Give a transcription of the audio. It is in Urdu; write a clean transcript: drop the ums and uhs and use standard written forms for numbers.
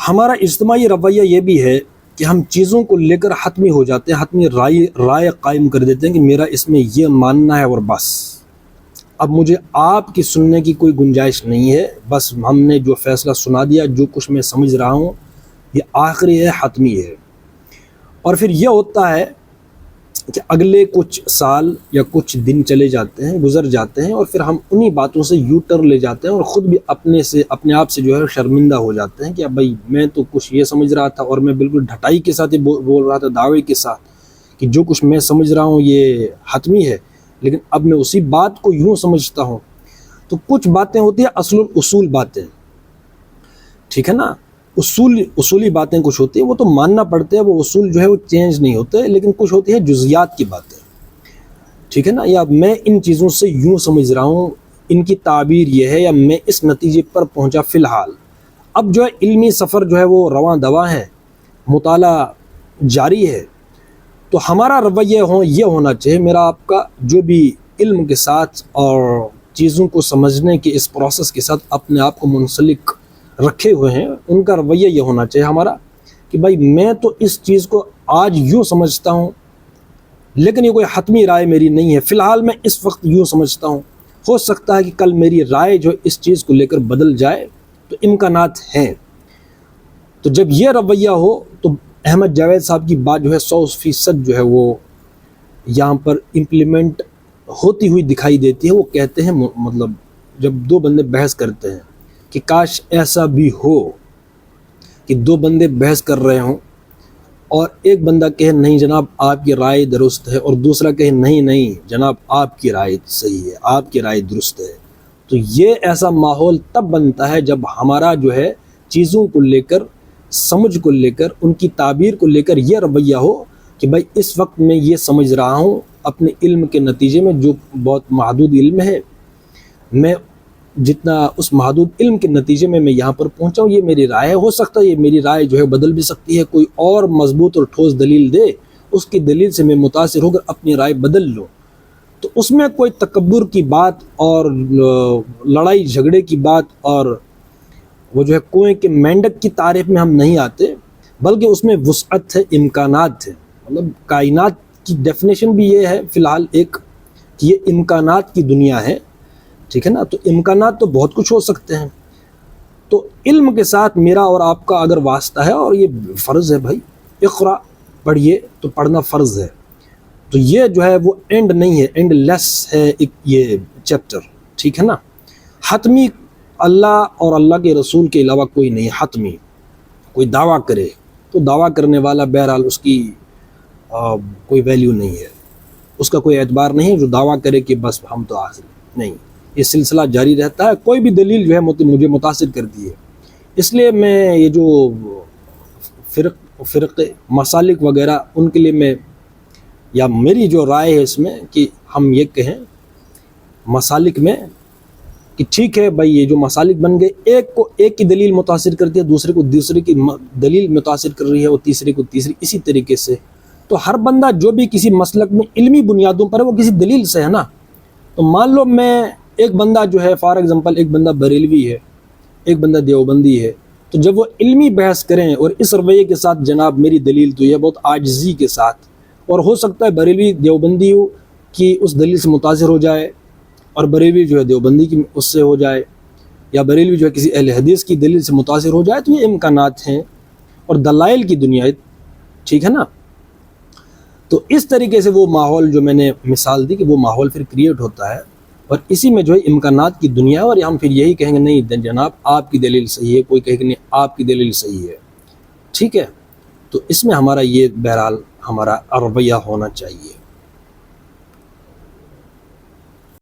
ہمارا اجتماعی رویہ یہ بھی ہے کہ ہم چیزوں کو لے کر حتمی ہو جاتے ہیں، حتمی رائے قائم کر دیتے ہیں کہ میرا اس میں یہ ماننا ہے اور بس، اب مجھے آپ کی سننے کی کوئی گنجائش نہیں ہے، بس ہم نے جو فیصلہ سنا دیا، جو کچھ میں سمجھ رہا ہوں یہ آخری ہے، حتمی ہے۔ اور پھر یہ ہوتا ہے کہ اگلے کچھ سال یا کچھ دن چلے جاتے ہیں، گزر جاتے ہیں، اور پھر ہم انہی باتوں سے یو ٹرن لے جاتے ہیں اور خود بھی اپنے آپ سے جو ہے شرمندہ ہو جاتے ہیں کہ اب بھائی میں تو کچھ یہ سمجھ رہا تھا، اور میں بالکل ڈھٹائی کے ساتھ بول رہا تھا، دعوے کے ساتھ کہ جو کچھ میں سمجھ رہا ہوں یہ حتمی ہے، لیکن اب میں اسی بات کو یوں سمجھتا ہوں۔ تو کچھ باتیں ہوتی ہیں اصول باتیں، ٹھیک ہے نا، اصولی باتیں کچھ ہوتی ہیں، وہ تو ماننا پڑتے ہیں، وہ اصول جو ہے وہ چینج نہیں ہوتے، لیکن کچھ ہوتی ہے جزیات کی باتیں، ٹھیک ہے نا، یا میں ان چیزوں سے یوں سمجھ رہا ہوں، ان کی تعبیر یہ ہے، یا میں اس نتیجے پر پہنچا فی الحال۔ اب جو ہے علمی سفر جو ہے وہ رواں دواں ہے، مطالعہ جاری ہے، تو ہمارا رویہ یہ ہونا چاہیے، میرا آپ کا جو بھی علم کے ساتھ اور چیزوں کو سمجھنے کے اس پروسیس کے ساتھ اپنے آپ کو منسلک رکھے ہوئے ہیں، ان کا رویہ یہ ہونا چاہیے ہمارا کہ بھائی میں تو اس چیز کو آج یوں سمجھتا ہوں، لیکن یہ کوئی حتمی رائے میری نہیں ہے، فی الحال میں اس وقت یوں سمجھتا ہوں، ہو سکتا ہے کہ کل میری رائے جو اس چیز کو لے کر بدل جائے، تو امکانات ہیں۔ تو جب یہ رویہ ہو تو احمد جاوید صاحب کی بات جو ہے 100% جو ہے وہ یہاں پر امپلیمنٹ ہوتی ہوئی دکھائی دیتی ہے۔ وہ کہتے ہیں، مطلب جب دو بندے بحث کرتے ہیں کہ کاش ایسا بھی ہو کہ دو بندے بحث کر رہے ہوں اور ایک بندہ کہے نہیں جناب آپ کی رائے درست ہے، اور دوسرا کہے نہیں جناب آپ کی رائے صحیح ہے، آپ کی رائے درست ہے، تو یہ ایسا ماحول تب بنتا ہے جب ہمارا جو ہے چیزوں کو لے کر، سمجھ کو لے کر، ان کی تعبیر کو لے کر یہ رویہ ہو کہ بھائی اس وقت میں یہ سمجھ رہا ہوں اپنے علم کے نتیجے میں، جو بہت محدود علم ہے، میں جتنا اس محدود علم کے نتیجے میں یہاں پر پہنچا ہوں، یہ میری رائے ہے، ہو سکتا ہے یہ میری رائے جو ہے بدل بھی سکتی ہے، کوئی اور مضبوط اور ٹھوس دلیل دے، اس کی دلیل سے میں متاثر ہو کر اپنی رائے بدل لوں، تو اس میں کوئی تکبر کی بات اور لڑائی جھگڑے کی بات اور وہ جو ہے کنویں کے مینڈک کی تعریف میں ہم نہیں آتے، بلکہ اس میں وسعت ہے، امکانات ہے۔ مطلب کائنات کی ڈیفینیشن بھی یہ ہے فی الحال ایک کہ یہ امکانات کی دنیا ہے، ٹھیک ہے نا، تو امکانات تو بہت کچھ ہو سکتے ہیں۔ تو علم کے ساتھ میرا اور آپ کا اگر واسطہ ہے، اور یہ فرض ہے بھائی اقرا پڑھیے، تو پڑھنا فرض ہے، تو یہ جو ہے وہ اینڈ نہیں ہے، اینڈ لیس ہے ایک یہ چیپٹر، ٹھیک ہے نا۔ حتمی اللہ اور اللہ کے رسول کے علاوہ کوئی نہیں، حتمی کوئی دعویٰ کرے تو دعویٰ کرنے والا بہرحال اس کی کوئی ویلیو نہیں ہے، اس کا کوئی اعتبار نہیں ہے جو دعویٰ کرے کہ بس ہم تو حاصل نہیں، یہ سلسلہ جاری رہتا ہے، کوئی بھی دلیل جو ہے مجھے متاثر کرتی ہے۔ اس لیے میں یہ جو فرق مسالک وغیرہ، ان کے لیے میں، یا میری جو رائے ہے اس میں کہ ہم یہ کہیں مسالک میں کہ ٹھیک ہے بھائی، یہ جو مسالک بن گئے، ایک کو ایک کی دلیل متاثر کرتی ہے، دوسرے کو دوسرے کی دلیل متاثر کر رہی ہے، اور تیسرے کو تیسری، اسی طریقے سے تو ہر بندہ جو بھی کسی مسلک میں علمی بنیادوں پر ہے وہ کسی دلیل سے ہے نا۔ تو مان لو میں ایک بندہ جو ہے فار ایگزامپل ایک بندہ بریلوی ہے، ایک بندہ دیوبندی ہے، تو جب وہ علمی بحث کریں اور اس رویے کے ساتھ جناب میری دلیل تو یہ بہت عاجزی کے ساتھ، اور ہو سکتا ہے بریلوی دیوبندی ہو کہ اس دلیل سے متاثر ہو جائے، اور بریلوی جو ہے دیوبندی کی اس سے ہو جائے، یا بریلوی جو ہے کسی اہل حدیث کی دلیل سے متاثر ہو جائے، تو یہ امکانات ہیں اور دلائل کی دنیا ہے، ٹھیک ہے نا۔ تو اس طریقے سے وہ ماحول جو میں نے مثال دی کہ وہ ماحول پھر کریٹ ہوتا ہے، اور اسی میں جو ہے امکانات کی دنیا ہے، اور ہم پھر یہی کہیں گے نہیں جناب آپ کی دلیل صحیح ہے، کوئی کہے گا نہیں آپ کی دلیل صحیح ہے، ٹھیک ہے۔ تو اس میں ہمارا یہ بہرحال ہمارا رویہ ہونا چاہیے۔